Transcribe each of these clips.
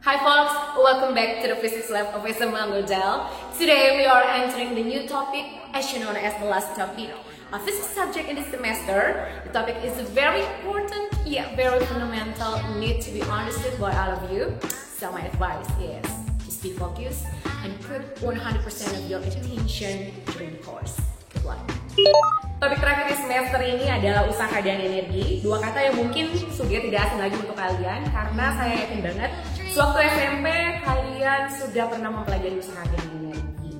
Hi folks, welcome back to the Physics Lab of SMA Godel. Today we are entering the new topic, as known as the last topic, a physics subject in this semester. The topic is very important, yet very fundamental, need to be understood by all of you. So my advice is, just be focused and put 100% of your attention during the course. Good luck. Topik terakhir di semester ini adalah usaha dan energi. Dua kata yang mungkin sudah tidak asing lagi untuk kalian, karena saya yakin banget sewaktu SMP kalian sudah pernah mempelajari usaha dan energi.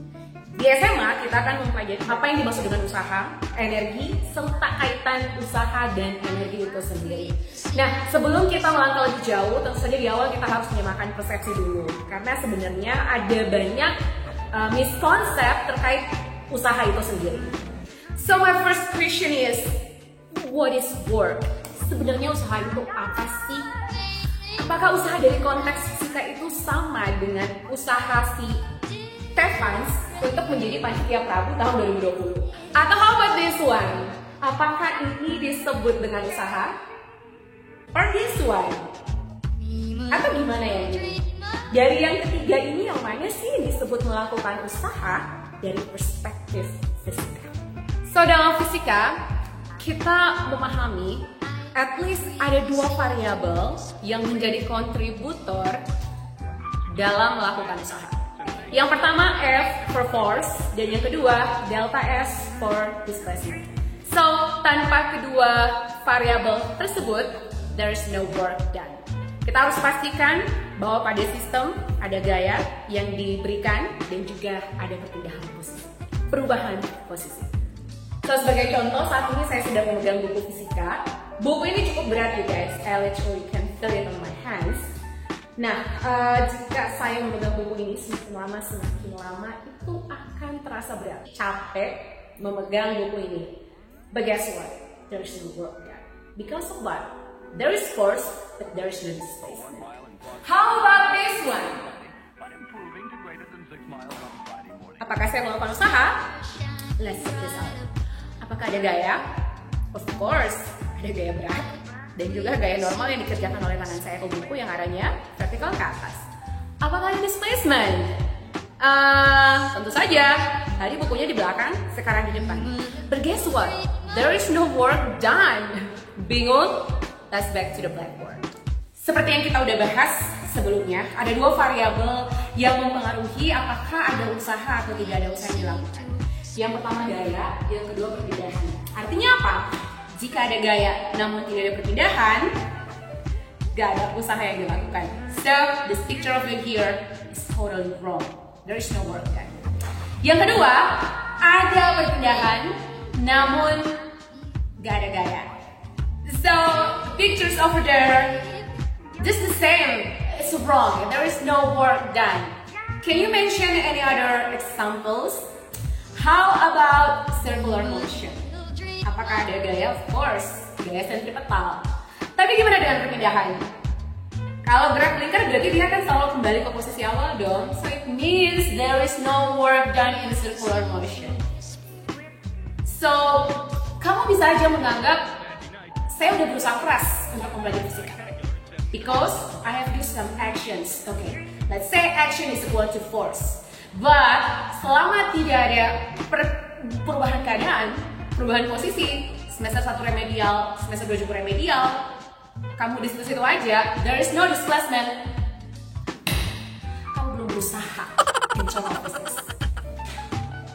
Di SMA kita akan mempelajari apa yang dimaksud dengan usaha, energi, serta kaitan usaha dan energi itu sendiri. Nah, sebelum kita melangkah lebih jauh, tentu saja di awal kita harus menyamakan persepsi dulu, karena sebenarnya ada banyak miskonsep terkait usaha itu sendiri. So my first question is, what is work? Sebenarnya usaha itu apa sih? Apakah usaha dari konteks fisika itu sama dengan usaha si Stefans untuk menjadi panitia Prabu tahun 2020? Atau how about this one? Apakah ini disebut dengan usaha? Or this one? Atau gimana ya ini? Dari yang ketiga ini yang mana sih yang disebut melakukan usaha dari perspektif fisika? So dalam fisika, kita memahami at least ada dua variabel yang menjadi kontributor dalam melakukan usaha. Yang pertama F for force, dan yang kedua delta S for displacement. So tanpa kedua variabel tersebut, there is no work done. Kita harus pastikan bahwa pada sistem ada gaya yang diberikan dan juga ada perubahan posisi. So sebagai contoh, saat ini saya sedang memegang buku fisika. Buku ini cukup berat you guys, I literally can feel it on my hands. Nah, jika saya memegang buku ini semakin lama itu akan terasa berat, capek memegang buku ini. But guess what? There is no work done. Because of what? There is force, but there is no displacement. How about this one? Apakah saya melakukan usaha? Let's check this out. Apakah ada gaya? Of course, ada gaya berat dan juga gaya normal yang dikerjakan oleh tangan saya ke buku yang arahnya vertikal ke atas. Apakah ada displacement? Tentu saja. Tadi bukunya di belakang, sekarang di depan. But guess what? There is no work done. Bingung? Let's back to the blackboard. Seperti yang kita udah bahas sebelumnya, ada dua variabel yang mempengaruhi apakah ada usaha atau tidak ada usaha yang dilakukan. Yang pertama gaya, yang kedua perpindahan. Artinya apa? Jika ada gaya namun tidak ada perpindahan, gak ada usaha yang dilakukan. So, this picture of you here is totally wrong. There is no work done. Yang kedua, ada perpindahan namun gak ada gaya. So, pictures over there, just the same. It's wrong. There is no work done. Can you mention any other examples? How about circular motion? Apakah ada gaya? Of course, gaya sentripetal. Tapi gimana dengan perpindahan? Kalau gerak blinker berarti dia kan selalu kembali ke posisi awal dong. So it means there is no work done in circular motion. So, kamu bisa aja menganggap saya udah berusaha keras untuk mempelajari fisika. Because I have used some actions. Okay, let's say action is equal to force. But selama tidak ada perubahan keadaan, perubahan posisi, semester 1 remedial, semester 2 juga remedial, kamu di situ-situ aja, there is no displacement, kamu belum berusaha mencoba bisnis.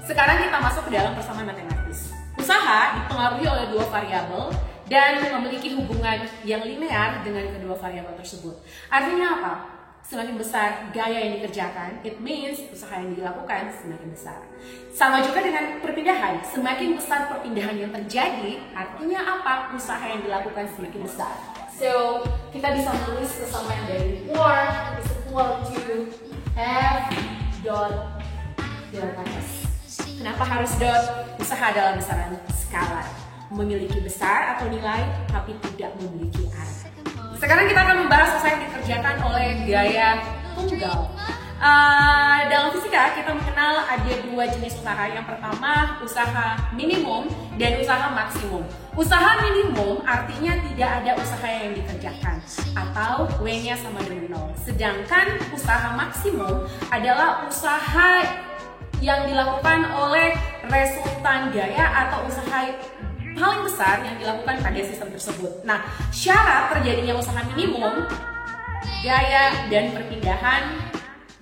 Sekarang kita masuk ke dalam persamaan matematis. Usaha dipengaruhi oleh dua variabel dan memiliki hubungan yang linear dengan kedua variabel tersebut. Artinya apa? Semakin besar gaya yang dikerjakan, it means usaha yang dilakukan semakin besar. Sama juga dengan perpindahan, semakin besar perpindahan yang terjadi, artinya apa? Usaha yang dilakukan semakin besar. So, kita bisa menulis kesamaan dari work is equal to F dot delta S. Kenapa harus dot? Usaha dalam besaran skalar, memiliki besar atau nilai, tapi tidak memiliki arah. Sekarang kita akan membahas usaha yang dikerjakan oleh gaya tunggal. Dalam fisika kita mengenal ada dua jenis usaha. Yang pertama usaha minimum, dan usaha maksimum. Usaha minimum artinya tidak ada usaha yang dikerjakan atau W-nya sama dengan 0. Sedangkan usaha maksimum adalah usaha yang dilakukan oleh resultan gaya atau usaha paling besar yang dilakukan pada sistem tersebut. Nah, syarat terjadinya usaha minimum, gaya, dan perpindahan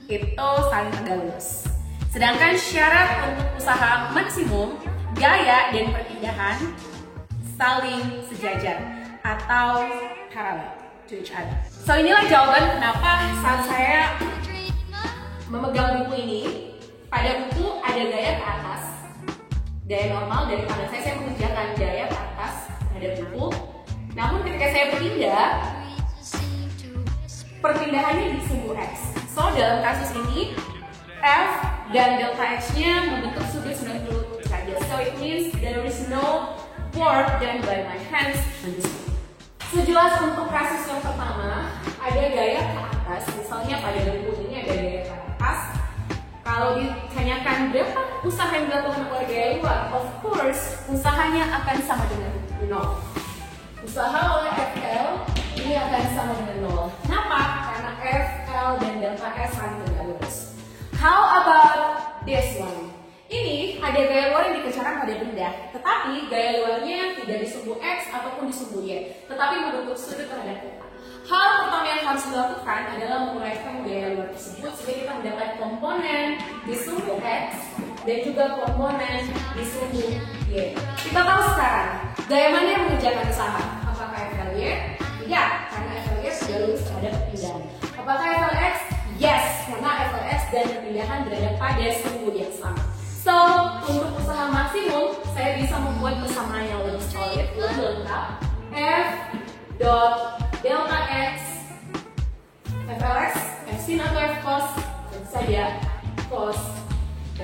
itu saling tegak lurus. Sedangkan syarat untuk usaha maksimum, gaya, dan perpindahan saling sejajar atau parallel to each other. So inilah jawaban kenapa saat saya memegang buku ini, pada buku ada gaya ke atas, gaya normal dari tangan saya mengerjakan gaya ke atas terhadap buku. Namun ketika saya berpindah, perpindahannya di sumbu X. So dalam kasus ini F dan delta X-nya membentuk sudut 90 derajat. So it means there is no work done by my hands. Sejelas untuk kasus yang pertama ada gaya ke atas, misalnya pada buku ini ada gaya ke atas. Kalau ditanyakan berapa usaha yang dilakukan oleh gaya luar, of course usahanya akan sama dengan 0. Usaha oleh FL ini akan sama dengan 0. Kenapa? Karena FL dan delta S saling tegak lurus. How about this one? Ini ada gaya luar yang dikerjakan pada benda, tetapi gaya luarnya tidak di sumbu X ataupun di sumbu Y, tetapi membentuk sudut terhadap kita. Hal pertama yang harus dilakukan adalah menguraikan gaya luar tersebut sehingga kita mendapat komponen di sumbu X dan juga komponen di sumbu Y. Kita tahu sekarang gaya mana yang mengerjakan usaha? Apakah FLY? Tidak, karena FLY sudah lurus terhadap perpindahan. Apakah FLX? Yes, karena FLX dan perpindahan berada pada sumbu yang sama. So, untuk usaha maksimum, saya bisa membuat persamaan yang lebih solid, lebih lengkap. F dot delta X, FLX, F sin atau F cos, tentu saja cos B.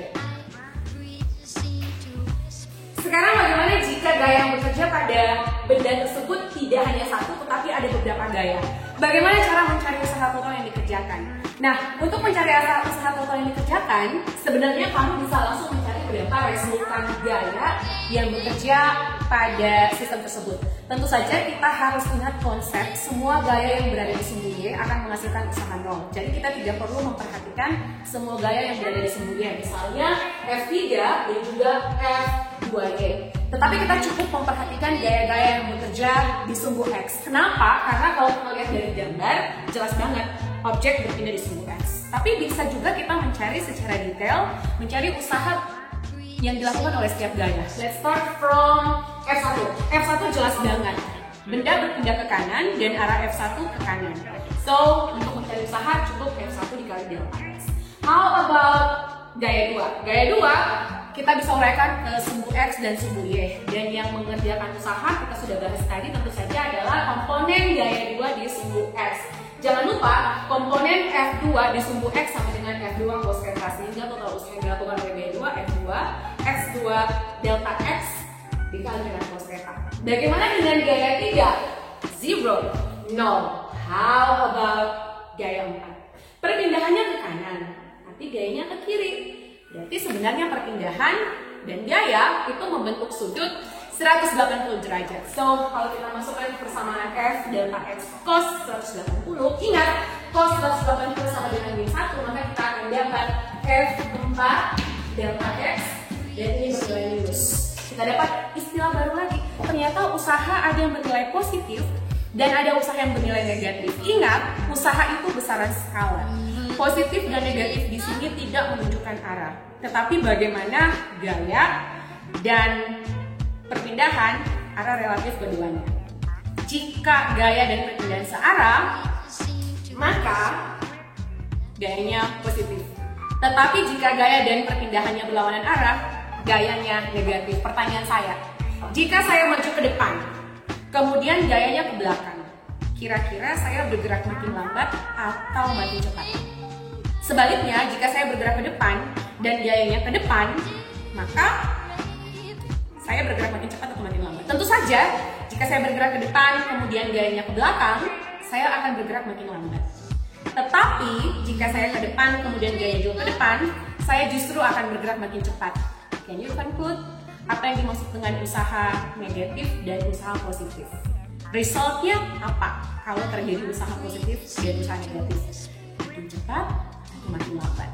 Sekarang bagaimana jika gaya yang bekerja pada benda tersebut tidak hanya satu, tetapi ada beberapa gaya? Bagaimana cara mencari usaha total yang dikerjakan? Nah, untuk mencari usaha total yang dikerjakan, sebenarnya kamu bisa langsung mencari berapa resultan gaya yang bekerja pada sistem tersebut. Tentu saja kita harus ingat konsep semua gaya yang berada di sumbu Y akan menghasilkan usaha 0. Jadi kita tidak perlu memperhatikan semua gaya yang berada di sumbu Y, misalnya F3 dan juga F2Y. Tetapi kita cukup memperhatikan gaya-gaya yang bekerja di sumbu X. Kenapa? Karena kalau kita lihat dari gambar, jelas banget objek berpindah di sumbu X. Tapi bisa juga kita mencari secara detail, mencari usaha yang dilakukan oleh setiap gaya. Let's start from F1. F1 jelas banget. Benda berpindah ke kanan dan arah F1 ke kanan. So, untuk mencari usaha cukup F1 dikali delta X. How about gaya 2? Gaya 2 kita bisa uraikan ke sumbu X dan sumbu Y. Dan yang mengerjakan usaha kita sudah bahas tadi tentu saja adalah komponen gaya 2 di sumbu X. Jangan lupa komponen F2 di sumbu X sama dengan F2 cos theta, sehingga total usaha yang dilakukan oleh gaya 2 F2 X2 delta X dikali dengan cos theta. Bagaimana dengan gaya 3? 0, 0. How about gaya 4? Perpindahannya ke kanan, tapi gayanya ke kiri. Berarti sebenarnya perpindahan dan gaya itu membentuk sudut 180 derajat. So, kalau kita masukkan persamaan F delta X cos 180, ingat cos 180 sama dengan min 1, maka kita akan dapat F4 delta X dan ini bernilai minus. Kita dapat istilah baru lagi. Ternyata usaha ada yang bernilai positif dan ada usaha yang bernilai negatif. Ingat, usaha itu besaran skala. Positif dan negatif di sini tidak menunjukkan arah, tetapi bagaimana gaya dan perpindahan arah relatif keduanya. Jika gaya dan perpindahan searah, maka gayanya positif. Tetapi jika gaya dan perpindahannya berlawanan arah, gayanya negatif. Pertanyaan saya, jika saya maju ke depan, kemudian gayanya ke belakang, kira-kira saya bergerak makin lambat atau makin cepat? Sebaliknya, jika saya bergerak ke depan dan gayanya ke depan, maka saya bergerak makin cepat atau makin lambat? Tentu saja, jika saya bergerak ke depan kemudian gayanya ke belakang, saya akan bergerak makin lambat. Tetapi, jika saya ke depan kemudian gayanya juga ke depan, saya justru akan bergerak makin cepat. Can you conclude? apa yang dimaksud dengan usaha negatif dan usaha positif. Resultnya apa kalau terjadi usaha positif dan usaha negatif? Makin cepat atau makin lambat?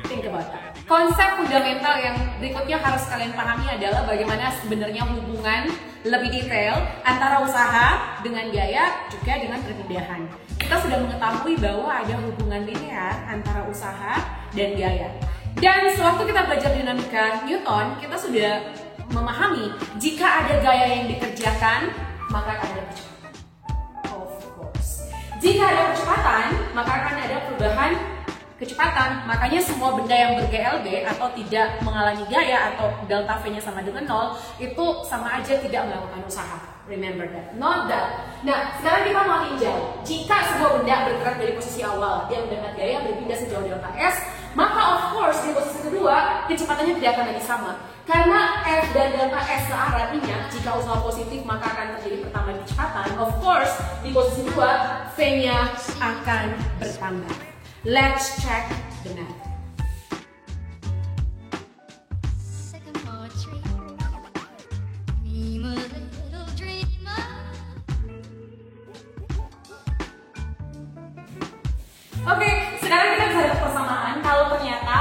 Think about that. Konsep fundamental yang berikutnya harus kalian pahami adalah bagaimana sebenarnya hubungan lebih detail antara usaha dengan gaya juga dengan perpindahan. Kita sudah mengetahui bahwa ada hubungan linear antara usaha dan gaya. Dan sewaktu kita belajar dinamika Newton, kita sudah memahami jika ada gaya yang dikerjakan, maka akan ada percepatan. Of course. Jika ada percepatan, maka akan ada perubahan kecepatan. Makanya semua benda yang ber-GLB atau tidak mengalami gaya atau delta V-nya sama dengan 0 itu sama aja tidak melakukan usaha. Remember that, not that. Nah, sekarang kita mau tinjau. Jika sebuah benda bergerak dari posisi awal, dia mendapat gaya berpindah sejauh delta S, maka of course di posisi kedua kecepatannya tidak akan lagi sama. Karena F dan delta S searah minyak, jika usaha positif maka akan terjadi pertambahan kecepatan. Of course di posisi kedua V-nya akan bertambah. Let's check the math. Oke, sekarang kita bisa dapat persamaan kalau ternyata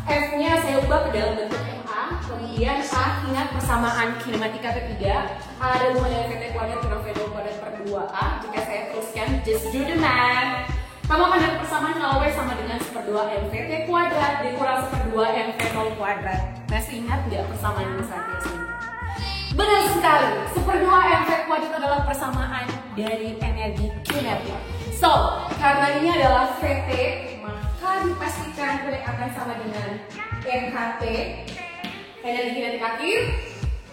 F-nya saya ubah ke dalam bentuk MA, kemudian A, ingat persamaan kinematika ketiga, A ada hubungan dengan VT kuadrat kurang V2 kuadrat per 2A. Jika saya teruskan, just do the math. Kamu akan dapat persamaan kalau W sama dengan 1/2 MVT kuadrat dikurang 1/2 MV0 kuadrat. Masih ingat nggak persamaan ini saat ini? Benar sekali, 1/2 MV kuadrat adalah persamaan dari energi kinetik. So, karena ini adalah VT, maka dipastikan V akan sama dengan NHT, energi kinetik akhir,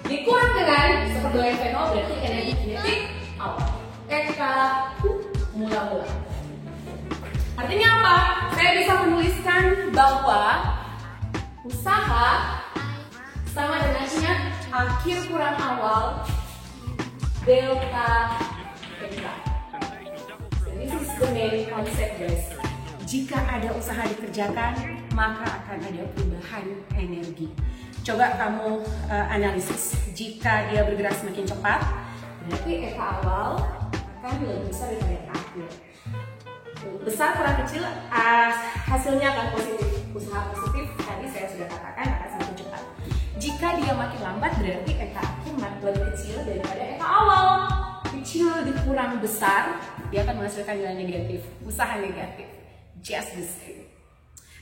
dikurang dengan 1/2 MV0 berarti energi kinetik awal. EK mula-mula. Artinya apa? Saya bisa menuliskan bahwa usaha sama dengan ingat akhir kurang awal delta EK. This is the main concept, guys. Jika ada usaha dikerjakan, maka akan ada perubahan energi. Coba kamu analisis. Jika dia bergerak semakin cepat, berarti EK awal akan lebih besar daripada EK akhir. Besar kurang kecil, hasilnya akan positif. Usaha positif tadi saya sudah katakan akan semakin cepat. Jika dia makin lambat, berarti EK akhir lebih kecil daripada EK awal. Kecil dikurang besar, dia akan menghasilkan nilai negatif, usaha negatif. Just the same.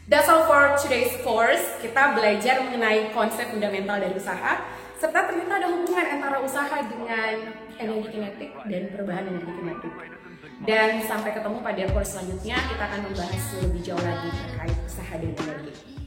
That's all for today's course. Kita belajar mengenai konsep fundamental dari usaha, serta ternyata ada hubungan antara usaha dengan energi kinetik dan perubahan energi kinetik. Dan sampai ketemu pada course selanjutnya, kita akan membahas lebih jauh lagi terkait usaha dan energi.